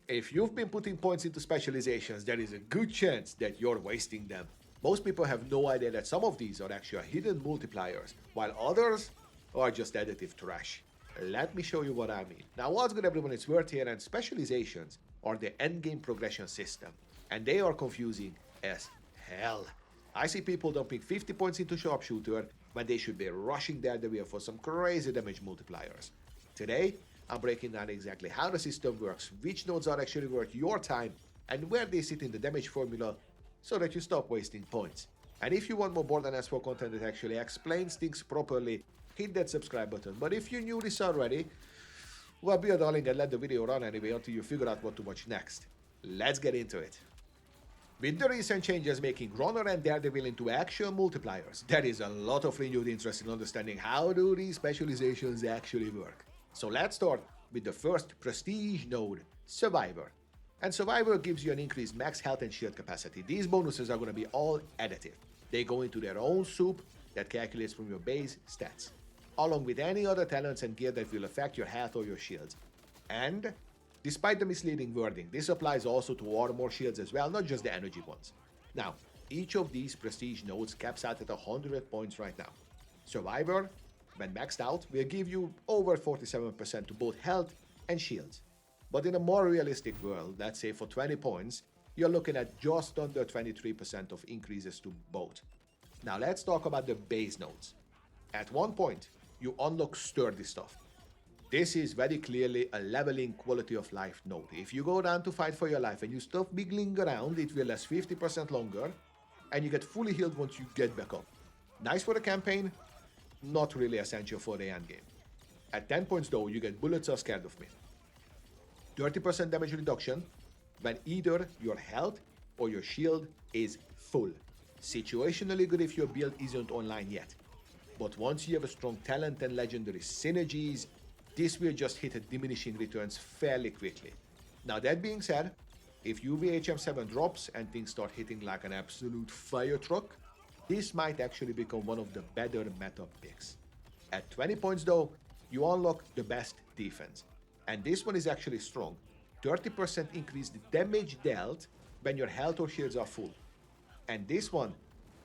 If you've been putting points into specializations, there is a good chance that you're wasting them. Most people have no idea that some of these are actually hidden multipliers, while others are just additive trash. Let me show you what I mean. Now, what's good everyone, it's Verti, and specializations are the endgame progression system, and they are confusing as hell. I see people dumping 50 points into Sharpshooter when they should be rushing Daredevil for some crazy damage multipliers. Today, I'm breaking down exactly how the system works, which nodes are actually worth your time, and where they sit in the damage formula so that you stop wasting points. And if you want more Borderlands 4 content that actually explains things properly, hit that subscribe button. But if you knew this already, well, be a darling and let the video run anyway until you figure out what to watch next. Let's get into it. With the recent changes making Runner and Daredevil into actual multipliers, there is a lot of renewed interest in understanding how do these specializations actually work. So let's start with the first prestige node, Survivor. And Survivor gives you an increased max health and shield capacity. These bonuses are going to be all additive. They go into their own soup that calculates from your base stats, along with any other talents and gear that will affect your health or your shields. And despite the misleading wording, this applies also to armor shields as well, not just the energy ones. Now, each of these prestige nodes caps out at 100 points right now. Survivor, when maxed out, will give you over 47% to both health and shields. But in a more realistic world, let's say for 20 points, you're looking at just under 23% of increases to both. Now let's talk about the base nodes. At one point, you unlock sturdy stuff. This is very clearly a leveling quality of life node. If you go down to fight for your life and you stop wiggling around, it will last 50% longer, and you get fully healed once you get back up. Nice for the campaign, not really essential for the endgame. At 10 points though, you get Bullets Are Scared of Me. 30% damage reduction when either your health or your shield is full. Situationally good if your build isn't online yet. But once you have a strong talent and legendary synergies, this will just hit a diminishing returns fairly quickly. Now that being said, if UVHM7 drops and things start hitting like an absolute fire truck, this might actually become one of the better meta picks. At 20 points though, you unlock the best defense. And this one is actually strong. 30% increased damage dealt when your health or shields are full. And this one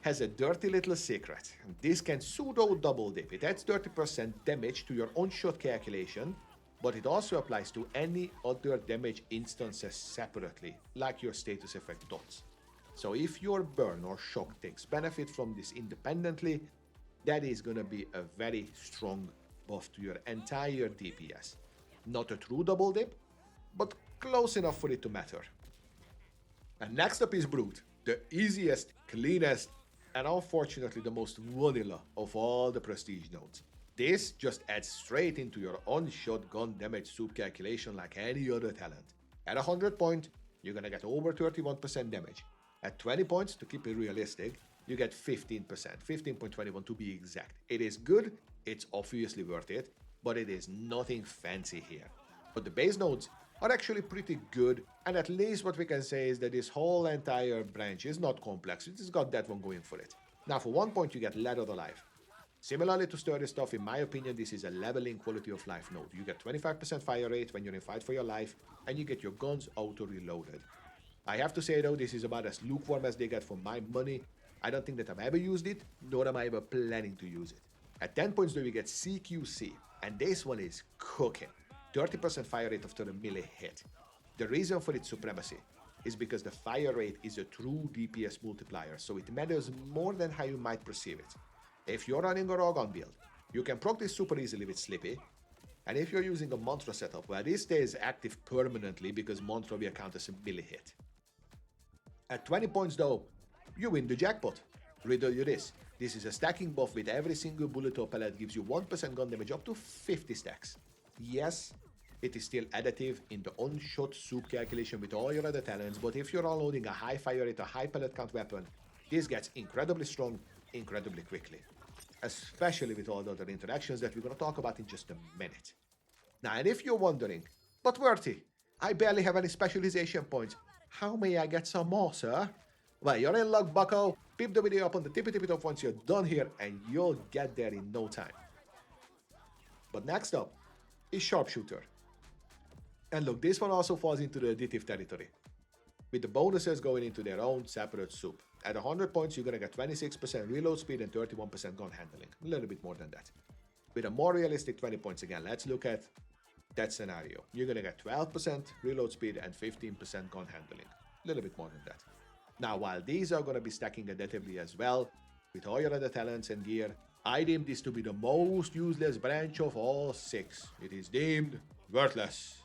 has a dirty little secret. This can pseudo double dip. It adds 30% damage to your own shot calculation, but it also applies to any other damage instances separately, like your status effect dots. So if your burn or shock takes benefit from this independently, that is gonna be a very strong buff to your entire DPS. Not a true double dip, but close enough for it to matter. And next up is Brute, the easiest, cleanest, and unfortunately the most vanilla of all the prestige nodes. This just adds straight into your own shotgun damage soup calculation like any other talent. At 100 points, you're gonna get over 31% damage. At 20 points, to keep it realistic, you get 15%, 15.21 to be exact. It is good, it's obviously worth it, but it is nothing fancy here. But the base nodes are actually pretty good, and at least what we can say is that this whole entire branch is not complex, it has got that one going for it. Now for 1 point you get Leathered Alive. Similarly to sturdy stuff, in my opinion this is a leveling quality of life node. You get 25% fire rate when you're in fight for your life, and you get your guns auto-reloaded. I have to say though, this is about as lukewarm as they get for my money. I don't think that I've ever used it, nor am I ever planning to use it. At 10 points though you get CQC, and this one is cooking. 30% fire rate after a melee hit. The reason for its supremacy is because the fire rate is a true DPS multiplier, so it matters more than how you might perceive it. If you're running a raw gun build, you can proc this super easily with Slippy, and if you're using a Mantra setup, well, this stays active permanently because Mantra will count as a melee hit. At 20 points though, you win the jackpot. Riddle you this. This is a stacking buff with every single bullet or pellet gives you 1% gun damage up to 50 stacks. Yes, it is still additive in the on-shot soup calculation with all your other talents, but if you're unloading a high fire rate, a high pellet count weapon, this gets incredibly strong, incredibly quickly. Especially with all the other interactions that we're going to talk about in just a minute. Now, and if you're wondering, but Verti, I barely have any specialization points. How may I get some more, sir? Well, you're in luck, bucko. Peep the video up on the tippy top once you're done here, and you'll get there in no time. But next up is Sharpshooter. And look, this one also falls into the additive territory, with the bonuses going into their own separate soup. At 100 points, you're gonna get 26% reload speed and 31% gun handling. A little bit more than that. With a more realistic 20 points again, let's look at that scenario. You're gonna get 12% reload speed and 15% gun handling. A little bit more than that. Now, while these are gonna be stacking additively as well, with all your other talents and gear, I deem this to be the most useless branch of all 6. It is deemed worthless.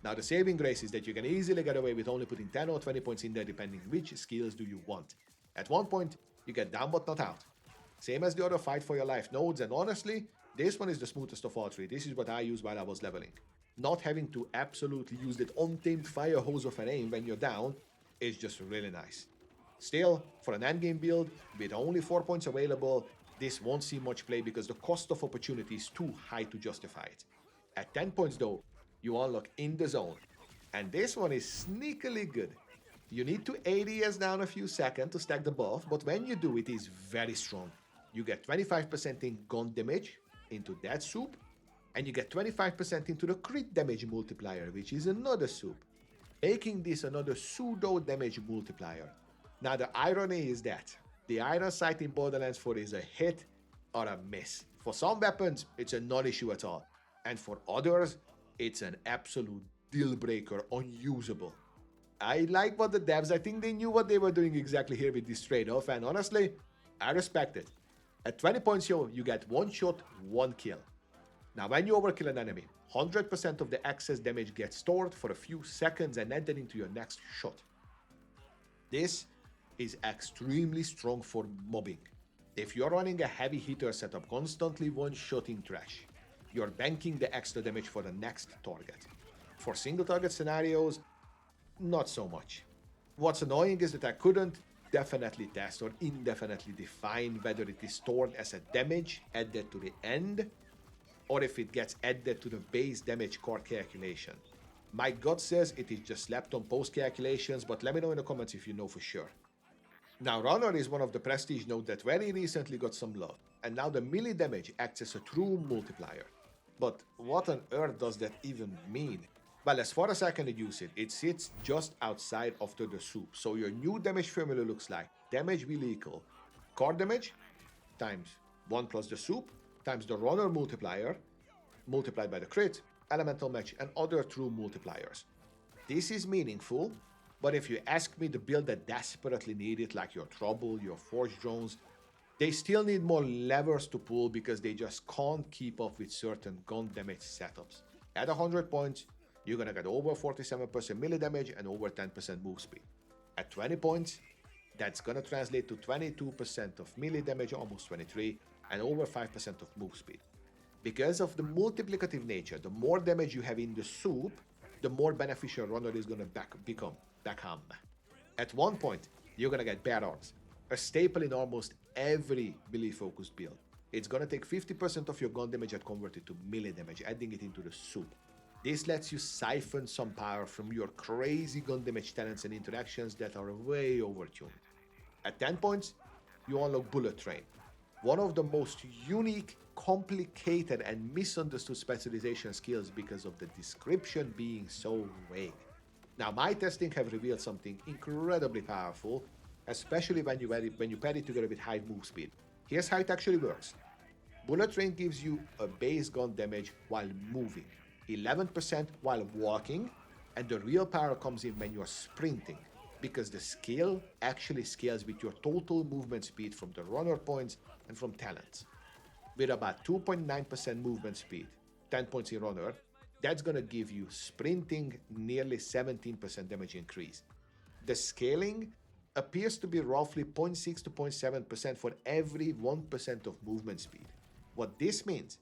Now, the saving grace is that you can easily get away with only putting 10 or 20 points in there depending which skills do you want. At one point, you get down but not out. Same as the other fight for your life nodes, and honestly, this one is the smoothest of all 3. This is what I used while I was leveling. Not having to absolutely use that untamed fire hose of an aim when you're down is just really nice. Still, for an endgame build, with only 4 points available, this won't see much play because the cost of opportunity is too high to justify it. At 10 points though, you unlock in the zone. And this one is sneakily good. You need to ADS down a few seconds to stack the buff, but when you do, it is very strong. You get 25% in gun damage into that soup, and you get 25% into the crit damage multiplier, which is another soup, making this another pseudo damage multiplier. Now the irony is that the iron sight in Borderlands 4 is a hit or a miss. For some weapons, it's a non-issue at all, and for others, it's an absolute deal breaker, unusable. I like what the devs, I think they knew what they were doing exactly here with this trade-off, and honestly, I respect it. At 20 points you get 1 shot, 1 kill. Now when you overkill an enemy, 100% of the excess damage gets stored for a few seconds and added into your next shot. This is extremely strong for mobbing. If you're running a heavy hitter setup, constantly one-shotting trash, you're banking the extra damage for the next target. For single target scenarios, not so much. What's annoying is that I couldn't definitely test or indefinitely define whether it is stored as a damage added to the end, or if it gets added to the base damage core calculation. My gut says it is just slapped on post calculations, but let me know in the comments if you know for sure. Now, Runner is one of the prestige nodes that very recently got some love, and now the melee damage acts as a true multiplier. But what on earth does that even mean? Well, as far as I can deduce it, it sits just outside of the soup, so your new damage formula looks like damage will equal core damage times 1 plus the soup times the Runner multiplier multiplied by the crit, elemental match, and other true multipliers. This is meaningful, but if you ask me the build that desperately need it, like your Trouble, your Forge drones, they still need more levers to pull because they just can't keep up with certain gun damage setups. At 100 points, you're gonna get over 47% melee damage and over 10% move speed. At 20 points, that's gonna translate to 22% of melee damage, almost 23, and over 5% of move speed. Because of the multiplicative nature, the more damage you have in the soup, the more beneficial Runner is gonna become. At 1 point, you're gonna get Bad Arms, a staple in almost every melee-focused build. It's gonna take 50% of your gun damage and convert it to melee damage, adding it into the soup. This lets you siphon some power from your crazy gun damage talents and interactions that are way overtuned. At 10 points, you unlock Bullet Train, one of the most unique, complicated, and misunderstood specialization skills because of the description being so vague. Now, my testing have revealed something incredibly powerful, especially when you pair it together with high move speed. Here's how it actually works. Bullet Train gives you a base gun damage while moving, 11% while walking, and the real power comes in when you're sprinting, because the skill actually scales with your total movement speed from the Runner points and from talents. With about 2.9% movement speed, 10 points in Runner, that's gonna give you sprinting nearly 17% damage increase. The scaling appears to be roughly 0.6 to 0.7% for every 1% of movement speed. What this means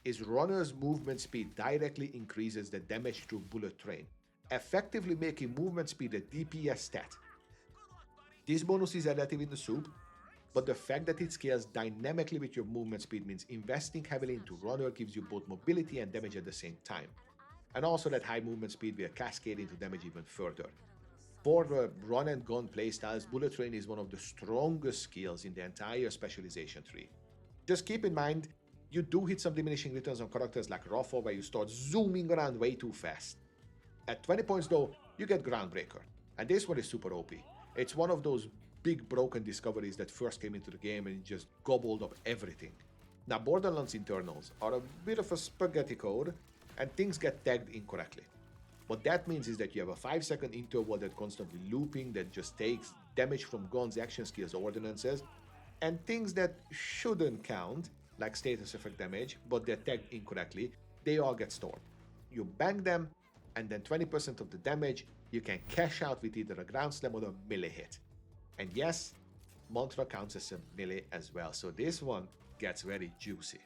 is Runner's movement speed directly increases the damage through Bullet Train, effectively making movement speed a DPS stat. This bonus is additive in the soup, but the fact that it scales dynamically with your movement speed means investing heavily into Runner gives you both mobility and damage at the same time. And also that high movement speed will cascade into damage even further. For the run and gun playstyles, Bullet Train is one of the strongest skills in the entire specialization tree. Just keep in mind, you do hit some diminishing returns on characters like Rafa, where you start zooming around way too fast. At 20 points though, you get Groundbreaker. And this one is super OP. It's one of those big broken discoveries that first came into the game and just gobbled up everything. Now Borderlands internals are a bit of a spaghetti code and things get tagged incorrectly. What that means is that you have a 5-second interval that constantly looping that just takes damage from guns, action skills, ordinances, and things that shouldn't count, like status effect damage, but they're tagged incorrectly, they all get stored. You bang them, and then 20% of the damage you can cash out with either a ground slam or a melee hit. And yes, Mantra counts as a melee as well, so this one gets very juicy.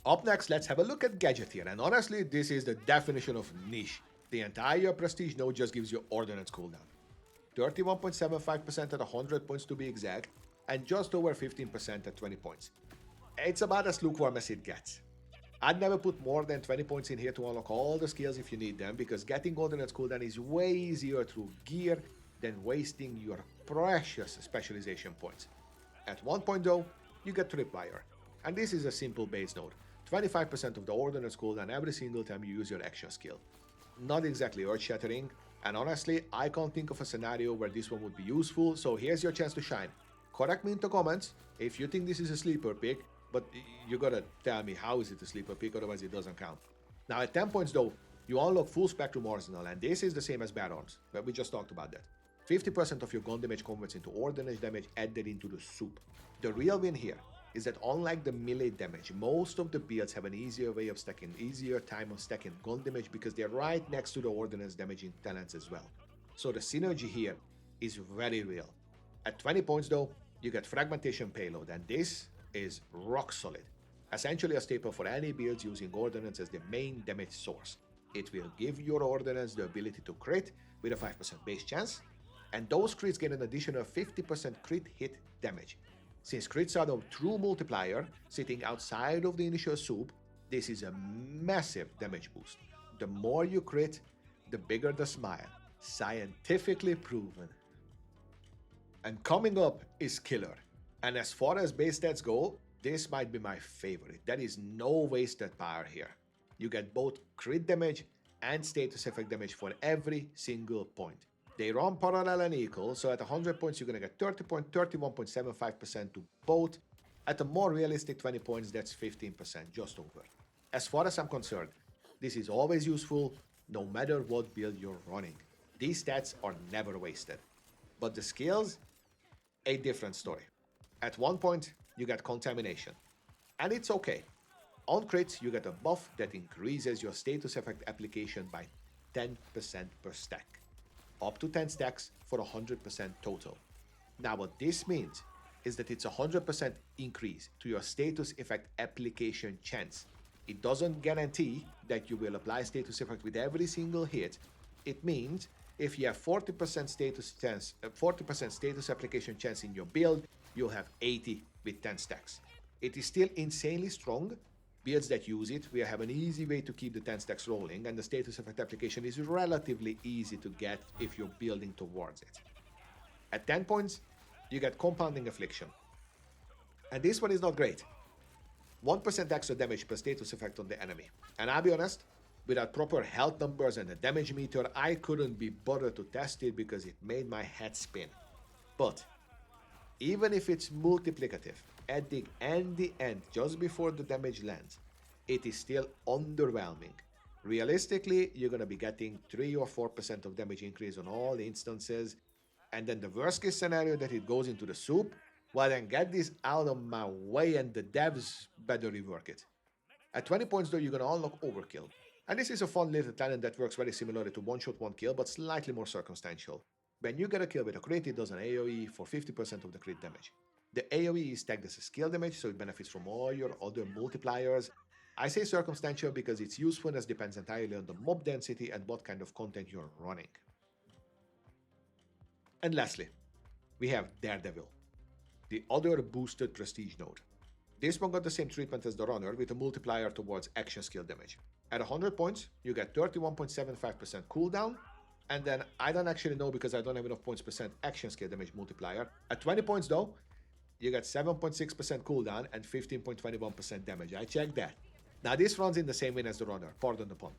Up next, let's have a look at Gadgeteer, and honestly, this is the definition of niche. The entire prestige node just gives you ordnance cooldown. 31.75% at 100 points to be exact, and just over 15% at 20 points. It's about as lukewarm as it gets. I'd never put more than 20 points in here to unlock all the skills if you need them, because getting ordnance cooldown is way easier through gear than wasting your precious specialization points. At 1 point though, you get Tripwire, and this is a simple base node. 25% of the ordnance cooldown every single time you use your action skill. Not exactly earth-shattering, and honestly, I can't think of a scenario where this one would be useful, so here's your chance to shine. Correct me in the comments if you think this is a sleeper pick, but you gotta tell me how is it a sleeper pick, otherwise it doesn't count. Now at 10 points though, you unlock full spectrum arsenal, and this is the same as bad arms, but we just talked about that. 50% of your gun damage converts into ordnance damage added into the soup. The real win here is that unlike the melee damage, most of the builds have an easier time of stacking gun damage because they're right next to the ordnance damaging talents as well. So the synergy here is very real. At 20 points though, you get fragmentation payload, and this is rock solid. Essentially a staple for any builds using ordnance as the main damage source. It will give your ordnance the ability to crit with a 5% base chance, and those crits get an additional 50% crit hit damage. Since crits are the true multiplier sitting outside of the initial soup, this is a massive damage boost. The more you crit, the bigger the smile. Scientifically proven. And coming up is Killer. And as far as base stats go, this might be my favorite. There is no wasted power here. You get both crit damage and status effect damage for every single point. They run parallel and equal, so at 100 points you're gonna get 31.75% to both. At a more realistic 20 points, that's 15%, just over. As far as I'm concerned, this is always useful, no matter what build you're running. These stats are never wasted. But the skills, a different story. At 1 point, you get Contamination. And it's okay. On crits, you get a buff that increases your status effect application by 10% per stack. Up to 10 stacks for 100% total. Now what this means is that it's a 100% increase to your status effect application chance. It doesn't guarantee that you will apply status effect with every single hit. It means if you have 40% status application chance in your build, you'll have 80 with 10 stacks. It is still insanely strong. Builds that use it will have an easy way to keep the 10 stacks rolling, and the status effect application is relatively easy to get if you're building towards it. At 10 points, you get Compounding Affliction. And this one is not great. 1% extra damage per status effect on the enemy. And I'll be honest, without proper health numbers and a damage meter, I couldn't be bothered to test it because it made my head spin. But even if it's multiplicative, at the end, just before the damage lands, it is still underwhelming. Realistically, you're gonna be getting 3 or 4% of damage increase on all instances, and then the worst case scenario that it goes into the soup, well then get this out of my way and the devs better rework it. At 20 points though, you're gonna unlock Overkill. And this is a fun little talent that works very similarly to one shot, one kill, but slightly more circumstantial. When you get a kill with a crit, it does an AoE for 50% of the crit damage. The AoE is tagged as a skill damage, so it benefits from all your other multipliers. I say circumstantial because its usefulness depends entirely on the mob density and what kind of content you're running. And lastly, we have Daredevil, the other boosted prestige node. This one got the same treatment as the Runner with a multiplier towards action skill damage. At 100 points, you get 31.75% cooldown, and then I don't actually know because I don't have enough points percent action skill damage multiplier. At 20 points though, you get 7.6% cooldown and 15.21% damage. I checked that. Now this runs in the same way as the Runner, pardon the pun.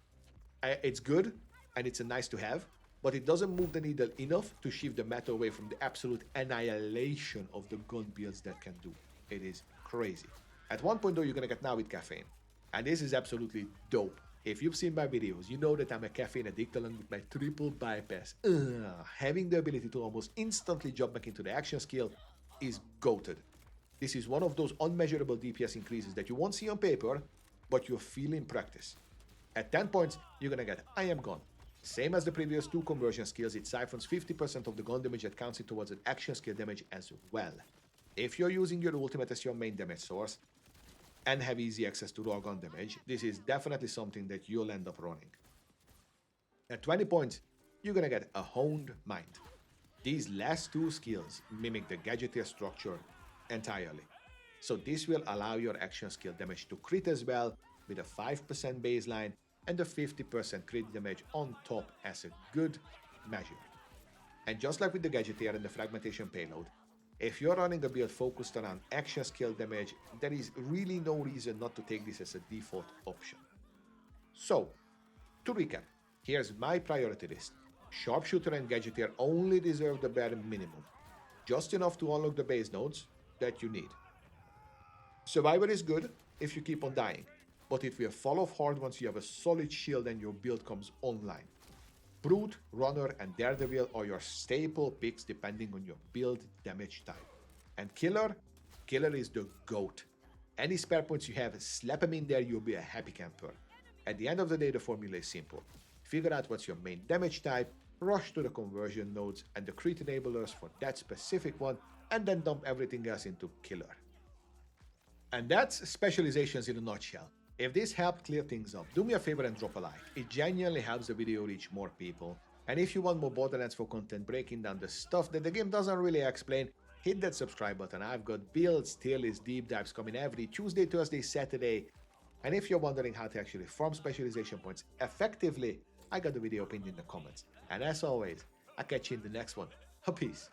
It's good, and it's a nice to have, but it doesn't move the needle enough to shift the meta away from the absolute annihilation of the gun builds that can do. It is crazy. At one point though, you're gonna get now with caffeine, and this is absolutely dope. If you've seen my videos, you know that I'm a caffeine addict along with my triple bypass. Having the ability to almost instantly jump back into the action skill is goated. This is one of those unmeasurable DPS increases that you won't see on paper, but you'll feel in practice. At 10 points, you're gonna get I Am Gone. Same as the previous two conversion skills, it siphons 50% of the gun damage that counts it towards an action skill damage as well. If you're using your ultimate as your main damage source, and have easy access to raw gun damage, this is definitely something that you'll end up running. At 20 points, you're gonna get a Honed Mind. These last two skills mimic the Gadgeteer structure entirely. So this will allow your action skill damage to crit as well, with a 5% baseline and a 50% crit damage on top as a good measure. And just like with the Gadgeteer and the fragmentation payload, if you're running a build focused around action skill damage, there is really no reason not to take this as a default option. So, to recap, here's my priority list. Sharpshooter and Gadgeteer only deserve the bare minimum, just enough to unlock the base nodes that you need. Survivor is good if you keep on dying, but it will fall off hard once you have a solid shield and your build comes online. Brute, Runner, and Daredevil are your staple picks depending on your build damage type. And Killer is the GOAT. Any spare points you have, slap them in there, you'll be a happy camper. At the end of the day, the formula is simple. Figure out what's your main damage type, rush to the conversion nodes and the crit enablers for that specific one, and then dump everything else into Killer. And that's Specializations in a nutshell. If this helped clear things up, do me a favor and drop a like. It genuinely helps the video reach more people. And if you want more Borderlands 4 content breaking down the stuff that the game doesn't really explain, hit that subscribe button. I've got builds, tier lists, deep dives coming every Tuesday, Thursday, Saturday. And if you're wondering how to actually farm specialization points effectively, I got the video pinned in the comments. And as always, I'll catch you in the next one. Peace.